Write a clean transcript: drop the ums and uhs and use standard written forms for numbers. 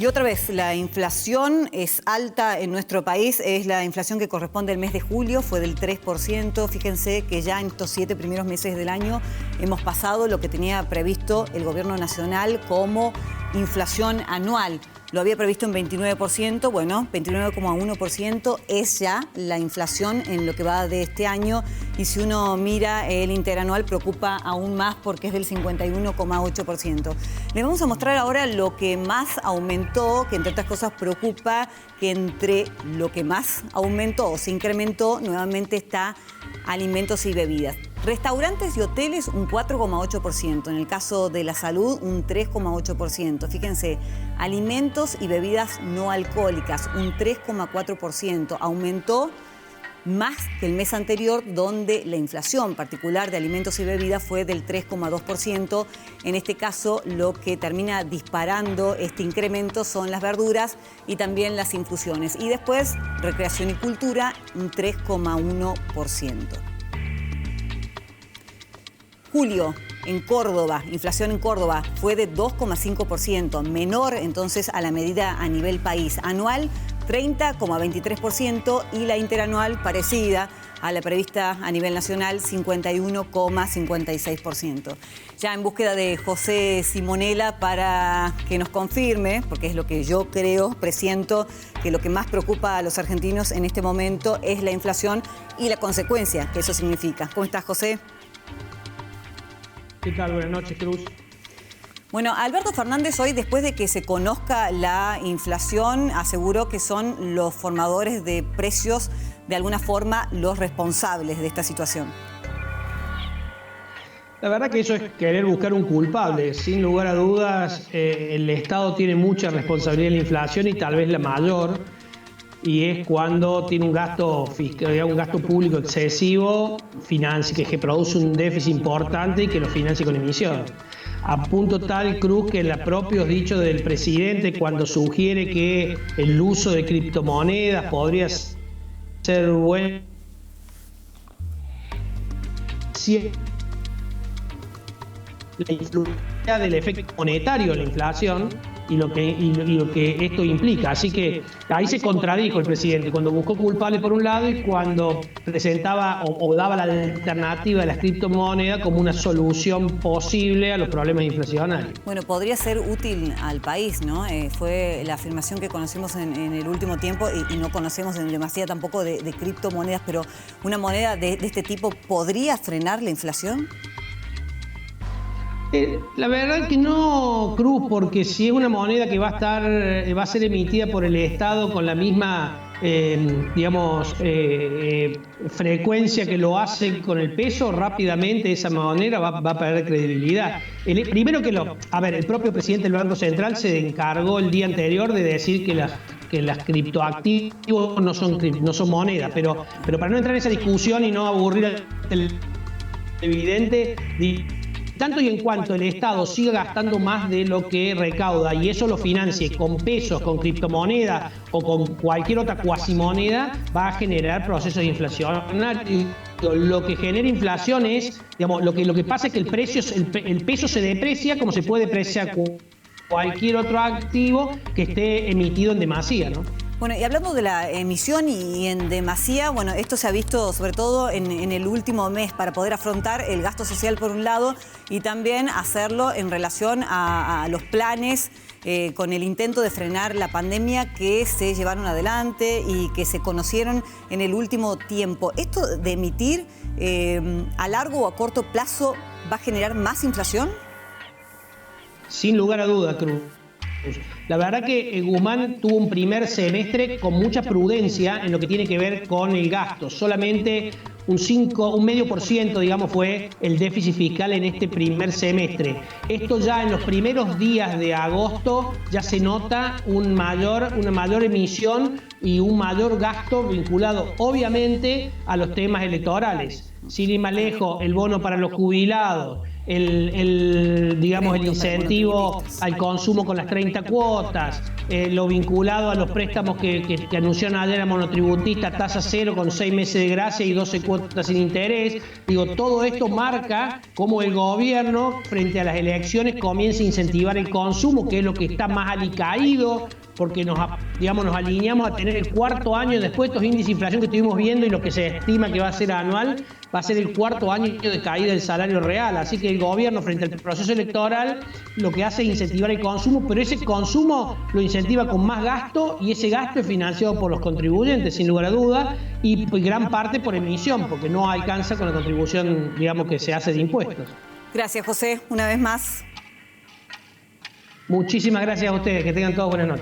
Y otra vez, la inflación es alta en nuestro país, es la inflación que corresponde al mes de julio, fue del 3%. Fíjense que ya en estos 7 primeros meses del año hemos pasado lo que tenía previsto el gobierno nacional como inflación anual. Lo había previsto en 29%, bueno, 29,1% es ya la inflación en lo que va de este año. Y si uno mira el interanual, preocupa aún más porque es del 51,8%. Les vamos a mostrar ahora lo que más aumentó, que entre otras cosas preocupa, que entre lo que más aumentó o se incrementó nuevamente está alimentos y bebidas. Restaurantes y hoteles un 4,8%, en el caso de la salud un 3,8%. Fíjense, alimentos y bebidas no alcohólicas un 3,4%. Aumentó más que el mes anterior, donde la inflación particular de alimentos y bebidas fue del 3,2%. En este caso, lo que termina disparando este incremento son las verduras y también las infusiones. Y después, recreación y cultura, un 3,1%. Julio, en Córdoba, inflación en Córdoba fue de 2,5%, menor entonces a la medida a nivel país. Anual, 30,23% y la interanual parecida a la prevista a nivel nacional, 51,56%. Ya en búsqueda de José Simonella para que nos confirme, porque es lo que yo creo, presiento, que lo que más preocupa a los argentinos en este momento es la inflación y la consecuencia que eso significa. ¿Cómo estás, José? ¿Qué tal? Buenas noches, Cruz. Bueno, Alberto Fernández hoy, después de que se conozca la inflación, aseguró que son los formadores de precios, de alguna forma, los responsables de esta situación. La verdad que eso es querer buscar un culpable. Sin lugar a dudas, el Estado tiene mucha responsabilidad en la inflación y tal vez la mayor. Y es cuando tiene un gasto fiscal, un gasto público excesivo, que produce un déficit importante y que lo financia con emisión. A punto tal, Cruz, que los propios dichos del presidente cuando sugiere que el uso de criptomonedas podría ser bueno, la influencia del efecto monetario de la inflación y lo que esto implica. Así que ahí se contradijo el presidente cuando buscó culpable por un lado y cuando presentaba o daba la alternativa de las criptomonedas como una solución posible a los problemas inflacionarios. Bueno, podría ser útil al país, ¿no? Fue la afirmación que conocimos en el último tiempo y no conocemos en demasía tampoco de criptomonedas, pero ¿una moneda de este tipo podría frenar la inflación? La verdad que no, Cruz, porque si es una moneda que va a ser emitida por el Estado con la misma, frecuencia que lo hace con el peso, rápidamente esa moneda va a perder credibilidad. Primero el propio presidente del Banco Central se encargó el día anterior de decir que las criptoactivos no son monedas, pero para no entrar en esa discusión y no aburrir al televidente, tanto y en cuanto el Estado siga gastando más de lo que recauda y eso lo financie con pesos, con criptomonedas o con cualquier otra cuasimoneda, va a generar procesos de inflación. Lo que genera inflación es, lo que pasa es que el peso se deprecia como se puede depreciar cualquier otro activo que esté emitido en demasía, ¿no? Bueno, y hablando de la emisión y en demasía, bueno, esto se ha visto sobre todo en el último mes para poder afrontar el gasto social por un lado y también hacerlo en relación a los planes con el intento de frenar la pandemia que se llevaron adelante y que se conocieron en el último tiempo. ¿Esto de emitir a largo o a corto plazo va a generar más inflación? Sin lugar a duda, Cruz. La verdad que Guzmán tuvo un primer semestre con mucha prudencia en lo que tiene que ver con el gasto. Solamente un 0,5%, digamos, fue el déficit fiscal en este primer semestre. Esto ya en los primeros días de agosto ya se nota una mayor emisión y un mayor gasto vinculado obviamente a los temas electorales. Sin ir más lejos, el bono para los jubilados, digamos, el incentivo al consumo con las 30 cuotas, lo vinculado a los préstamos que anunciaron ayer a monotributista, tasa cero con 6 meses de gracia y 12 cuotas sin interés. Digo, todo esto marca cómo el gobierno, frente a las elecciones, comienza a incentivar el consumo, que es lo que está más alicaído, porque nos alineamos a tener el cuarto año después de estos índices de inflación que estuvimos viendo y lo que se estima que va a ser anual, va a ser el cuarto año de caída del salario real. Así que el gobierno, frente al proceso electoral, lo que hace es incentivar el consumo, pero ese consumo lo incentiva con más gasto, y ese gasto es financiado por los contribuyentes, sin lugar a dudas, y gran parte por emisión, porque no alcanza con la contribución, digamos, que se hace de impuestos. Gracias, José, una vez más. Muchísimas gracias a ustedes, que tengan todos buenas noches.